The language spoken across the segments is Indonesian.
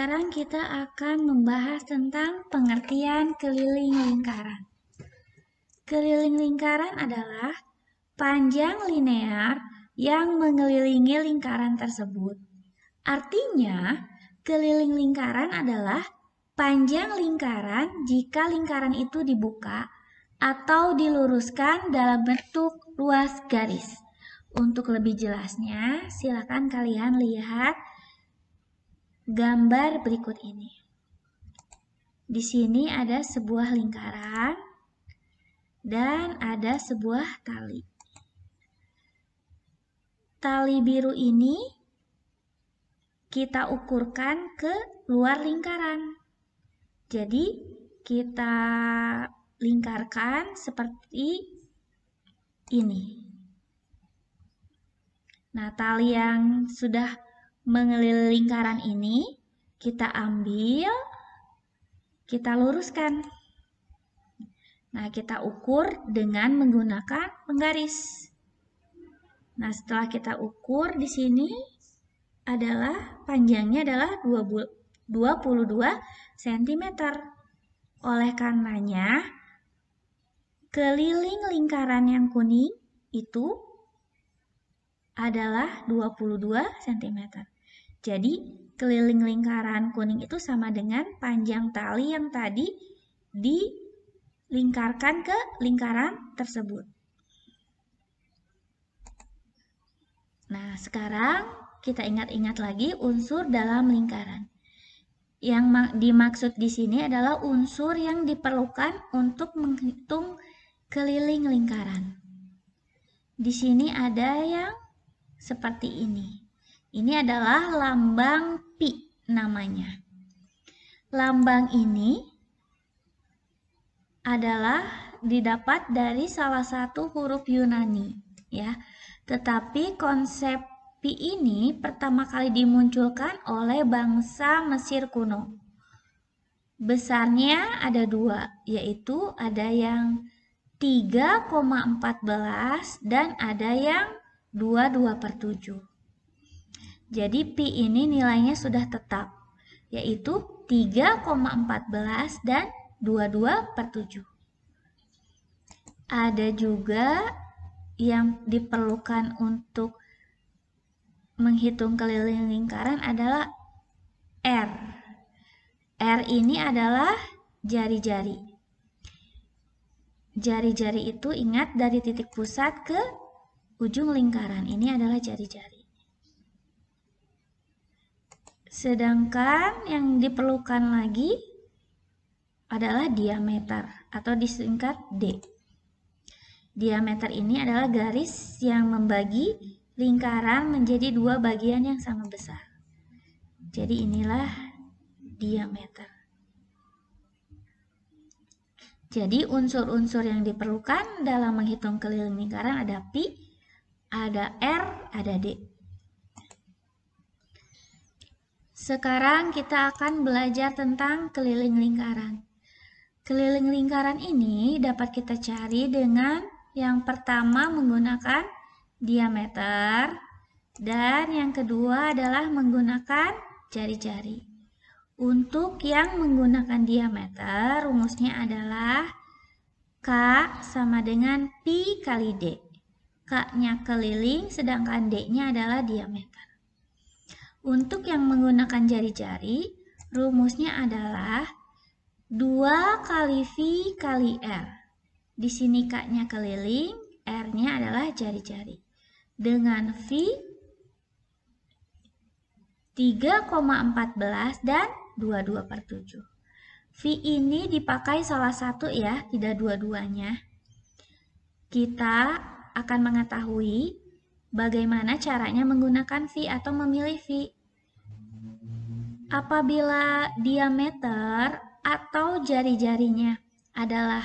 sekarang kita akan membahas tentang pengertian keliling lingkaran. Keliling lingkaran adalah panjang linear yang mengelilingi lingkaran tersebut. Artinya, keliling lingkaran adalah panjang lingkaran jika lingkaran itu dibuka atau diluruskan dalam bentuk luas garis. Untuk lebih jelasnya, silakan kalian lihat gambar berikut ini. Di sini ada sebuah lingkaran dan ada sebuah tali. Tali biru ini kita ukurkan ke luar lingkaran. Jadi kita lingkarkan seperti ini. Nah, tali yang sudah mengelilingi lingkaran ini kita ambil, kita luruskan. Nah, kita ukur dengan menggunakan penggaris. Nah, setelah kita ukur di sini adalah panjangnya adalah 22 cm. Oleh karenanya, keliling lingkaran yang kuning itu adalah 22 cm. Jadi, keliling lingkaran kuning itu sama dengan panjang tali yang tadi dilingkarkan ke lingkaran tersebut. Nah, sekarang kita ingat-ingat lagi unsur dalam lingkaran. Yang dimaksud di sini adalah unsur yang diperlukan untuk menghitung keliling lingkaran. Di sini ada yang seperti ini. Ini adalah lambang pi namanya. Lambang ini adalah didapat dari salah satu huruf Yunani, ya. Tetapi konsep pi ini pertama kali dimunculkan oleh bangsa Mesir kuno. Besarnya ada dua, yaitu ada yang 3,14 dan ada yang 22/7. Jadi pi ini nilainya sudah tetap, yaitu 3,14 dan 22/7. Ada juga yang diperlukan untuk menghitung keliling lingkaran adalah R. R ini adalah jari-jari. Jari-jari itu ingat dari titik pusat ke ujung lingkaran. Ini adalah jari-jari. Sedangkan yang diperlukan lagi adalah diameter atau disingkat D. Diameter ini adalah garis yang membagi lingkaran menjadi dua bagian yang sama besar. Jadi inilah diameter. Jadi unsur-unsur yang diperlukan dalam menghitung keliling lingkaran ada pi, ada R, ada D. Sekarang kita akan belajar tentang keliling lingkaran. Keliling lingkaran ini dapat kita cari dengan yang pertama menggunakan diameter dan yang kedua adalah menggunakan jari-jari. Untuk yang menggunakan diameter, rumusnya adalah K sama dengan pi kali D. K-nya keliling sedangkan D-nya adalah diameter. Untuk yang menggunakan jari-jari, rumusnya adalah 2 kali V kali R. Di sini K-nya keliling, R-nya adalah jari-jari. Dengan V 3,14 dan 22/7. V ini dipakai salah satu ya, tidak dua-duanya. Kita akan mengetahui bagaimana caranya menggunakan V atau memilih V. Apabila diameter atau jari-jarinya adalah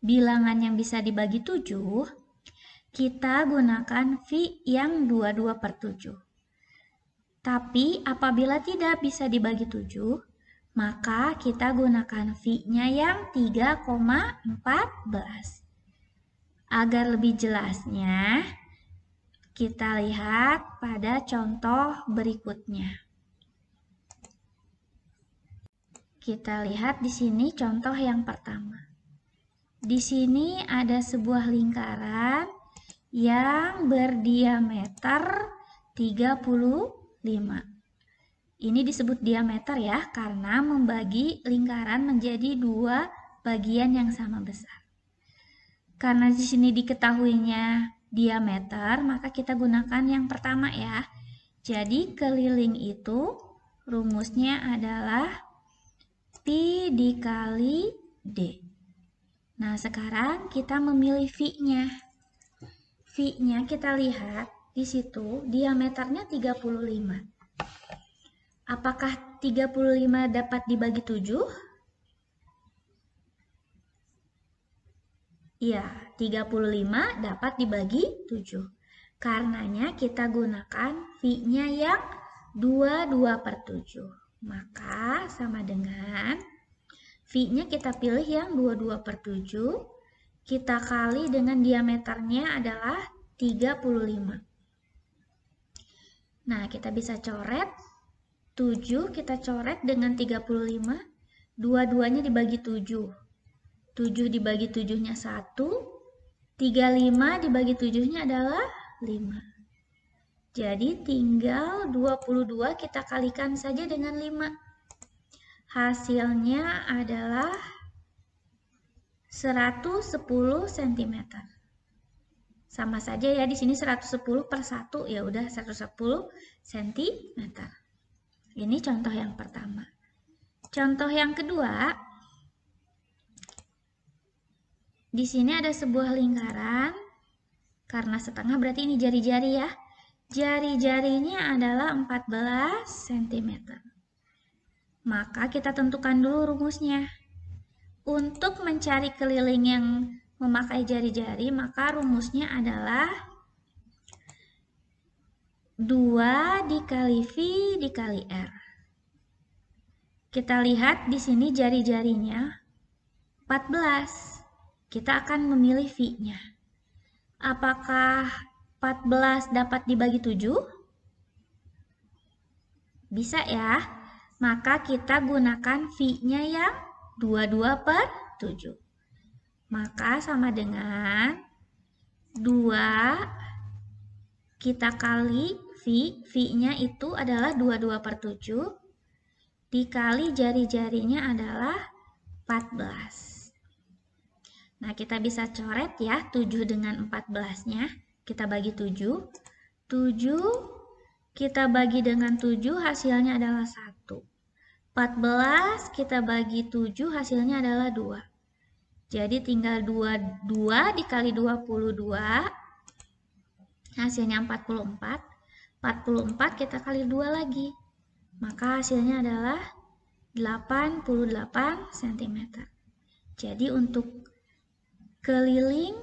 bilangan yang bisa dibagi 7, kita gunakan V yang 22/7. Tapi apabila tidak bisa dibagi 7, maka kita gunakan V-nya yang 3,14. Agar lebih jelasnya, kita lihat pada contoh berikutnya. Kita lihat di sini contoh yang pertama. Di sini ada sebuah lingkaran yang berdiameter 35. Ini disebut diameter ya, karena membagi lingkaran menjadi dua bagian yang sama besar. Karena di sini diketahuinya diameter, maka kita gunakan yang pertama ya. Jadi keliling itu rumusnya adalah Pi dikali D. Nah, sekarang kita memilih V-nya. V-nya kita lihat di situ diameternya 35. Apakah 35 dapat dibagi 7? Iya, 35 dapat dibagi 7. Karenanya kita gunakan V-nya yang 22/7. Maka sama dengan V-nya kita pilih yang 22/7. Kita kali dengan diameternya adalah 35. Nah, kita bisa coret 7, kita coret dengan 35. Dua-duanya dibagi 7. 7 dibagi 7-nya 1. 35 dibagi 7-nya adalah 5. Jadi tinggal 22 kita kalikan saja dengan 5. Hasilnya adalah 110 cm. Sama saja ya, di sini 110/1 ya udah 110 cm. Ini contoh yang pertama. Contoh yang kedua, di sini ada sebuah lingkaran. Karena setengah berarti ini jari-jari ya. Jari-jarinya adalah 14 cm. Maka kita tentukan dulu rumusnya. Untuk mencari keliling yang memakai jari-jari, maka rumusnya adalah 2 dikali V dikali R. Kita lihat di sini jari-jarinya 14. Kita akan memilih V-nya. Apakah 14 dapat dibagi 7? Bisa ya. Maka kita gunakan V-nya yang 22/7. Maka sama dengan 2 kita kali V. V-nya itu adalah 22/7. Dikali jari-jarinya adalah 14. Nah, kita bisa coret ya 7 dengan 14-nya. Kita bagi 7. 7 kita bagi dengan 7 hasilnya adalah 1. 14 kita bagi 7 hasilnya adalah 2. Jadi tinggal 2 dikali 22 hasilnya 44. 44 kita kali 2 lagi. Maka hasilnya adalah 88 cm. Jadi untuk keliling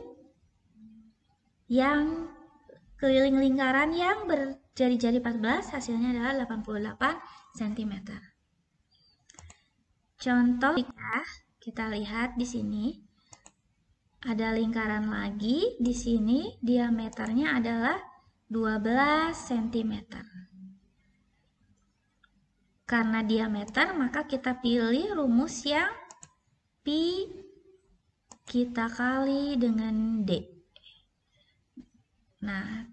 lingkaran yang berjari-jari 14 hasilnya adalah 88 cm. Contoh kita lihat di sini ada lingkaran lagi. Di sini diameternya adalah 12 cm. Karena diameter maka kita pilih rumus yang Pi kita kali dengan D. Nah,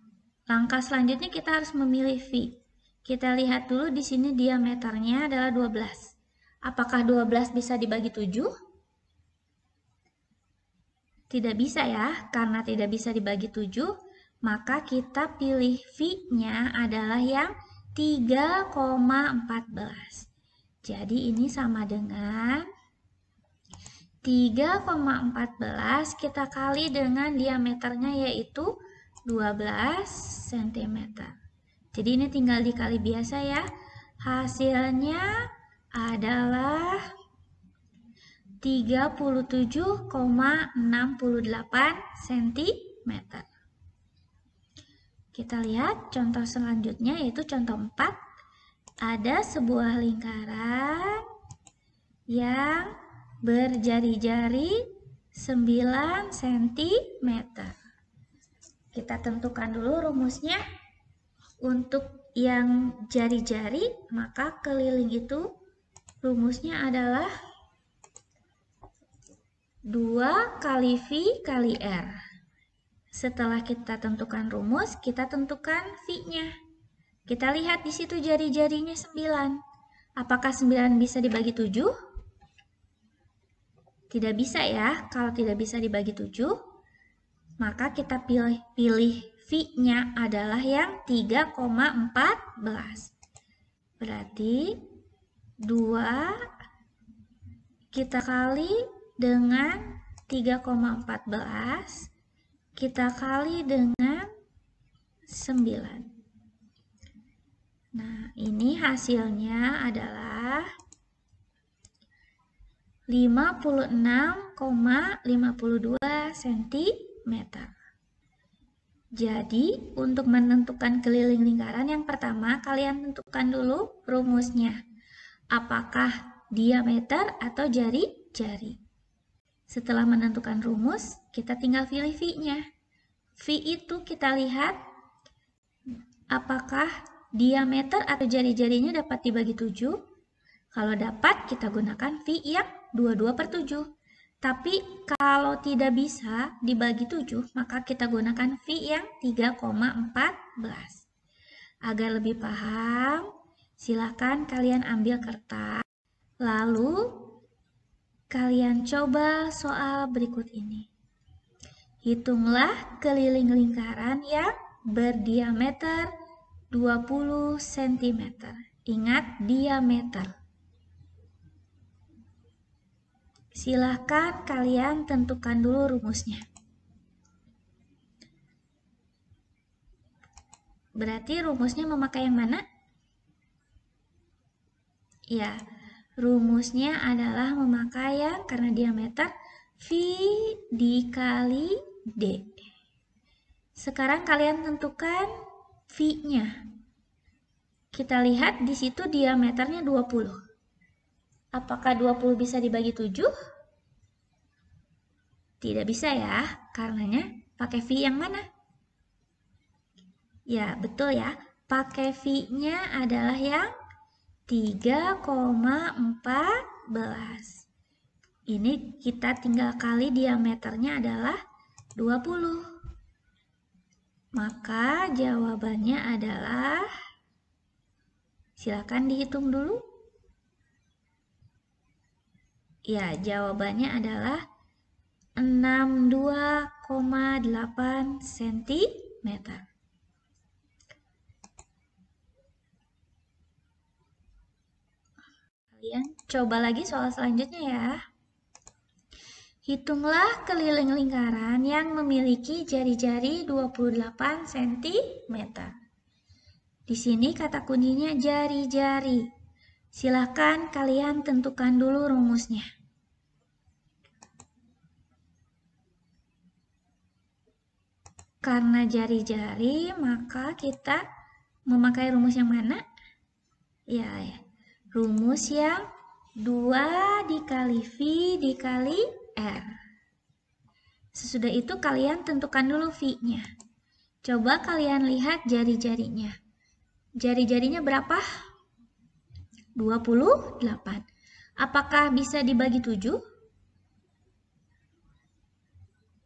langkah selanjutnya kita harus memilih V. Kita lihat dulu di sini diameternya adalah 12. Apakah 12 bisa dibagi 7? Tidak bisa ya, karena tidak bisa dibagi 7, maka kita pilih V-nya adalah yang 3,14. Jadi ini sama dengan 3,14 kita kali dengan diameternya yaitu 12 cm. Jadi ini tinggal dikali biasa ya. Hasilnya adalah 37,68 cm. Kita lihat contoh selanjutnya yaitu contoh 4. Ada sebuah lingkaran yang berjari-jari 9 cm. Kita tentukan dulu rumusnya. Untuk yang jari-jari, maka keliling itu rumusnya adalah 2 kali V kali R. Setelah kita tentukan rumus, kita tentukan V-nya. Kita lihat di situ jari-jarinya 9. Apakah 9 bisa dibagi 7? Tidak bisa ya. Kalau tidak bisa dibagi 7, maka kita pilih V-nya adalah yang 3,14. Berarti 2 kita kali dengan 3,14 kita kali dengan 9. Nah, ini hasilnya adalah 56,52 cm. Jadi, untuk menentukan keliling lingkaran yang pertama, kalian tentukan dulu rumusnya. Apakah diameter atau jari-jari? Setelah menentukan rumus, kita tinggal pilih V-nya. V itu kita lihat apakah diameter atau jari-jarinya dapat dibagi 7. Kalau dapat, kita gunakan V yang 22/7. Tapi kalau tidak bisa dibagi 7, maka kita gunakan V yang 3,14. Agar lebih paham, silakan kalian ambil kertas. Lalu, kalian coba soal berikut ini. Hitunglah keliling lingkaran yang berdiameter 20 cm. Ingat diameter. Silahkan kalian tentukan dulu rumusnya. Berarti rumusnya memakai yang mana? Ya, rumusnya adalah memakai yang karena diameter V dikali D. Sekarang kalian tentukan V-nya. Kita lihat di situ diameternya 20. Apakah 20 bisa dibagi 7? Tidak bisa ya, karenanya pakai V yang mana? Ya, betul ya. Pakai V-nya adalah yang 3,14. Ini kita tinggal kali diameternya adalah 20. Maka jawabannya adalah, silakan dihitung dulu. Ya, jawabannya adalah 62,8 cm. Kalian coba lagi soal selanjutnya ya. Hitunglah keliling lingkaran yang memiliki jari-jari 28 cm. Di sini kata kuncinya jari-jari. Silahkan kalian tentukan dulu rumusnya. Karena jari-jari, maka kita memakai rumus yang mana? Ya, rumus yang 2 dikali V dikali R. Sesudah itu kalian tentukan dulu V-nya. Coba kalian lihat jari-jarinya. Jari-jarinya berapa? 28. Apakah bisa dibagi 7?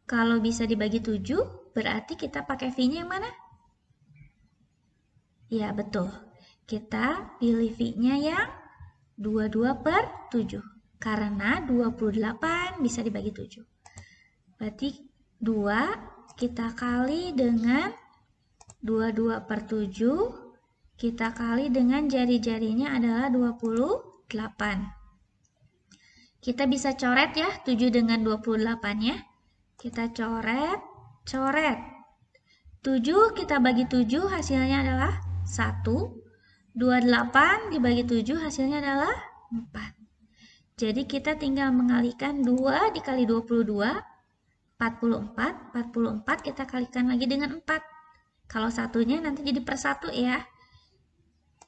Kalau bisa dibagi 7, berarti kita pakai V-nya yang mana? Ya, betul. Kita pilih V-nya yang 22/7. Karena 28 bisa dibagi 7. Berarti 2 kita kali dengan 22/7. Kita kali dengan jari-jarinya adalah 28. Kita bisa coret ya, 7 dengan 28-nya. Kita coret. 7 kita bagi 7 hasilnya adalah 1. 28 dibagi 7 hasilnya adalah 4. Jadi kita tinggal mengalihkan 2 dikali 22, 44. 44 kita kalikan lagi dengan 4. Kalau satunya nanti jadi per 1 ya.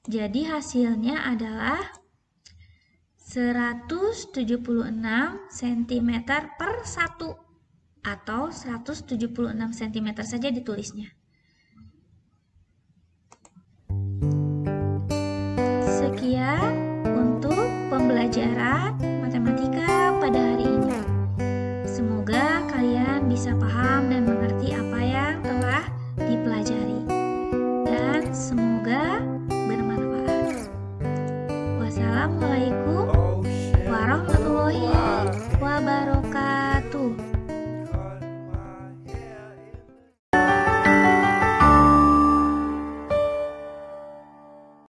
Jadi hasilnya adalah 176 cm per 1 atau 176 cm saja ditulisnya. Sekian untuk pembelajaran pembelajaran matematika pada hari ini. Semoga kalian bisa paham dan mengerti apa yang telah dipelajari. Dan semoga bermanfaat. Wassalamualaikum warahmatullahi wabarakatuh.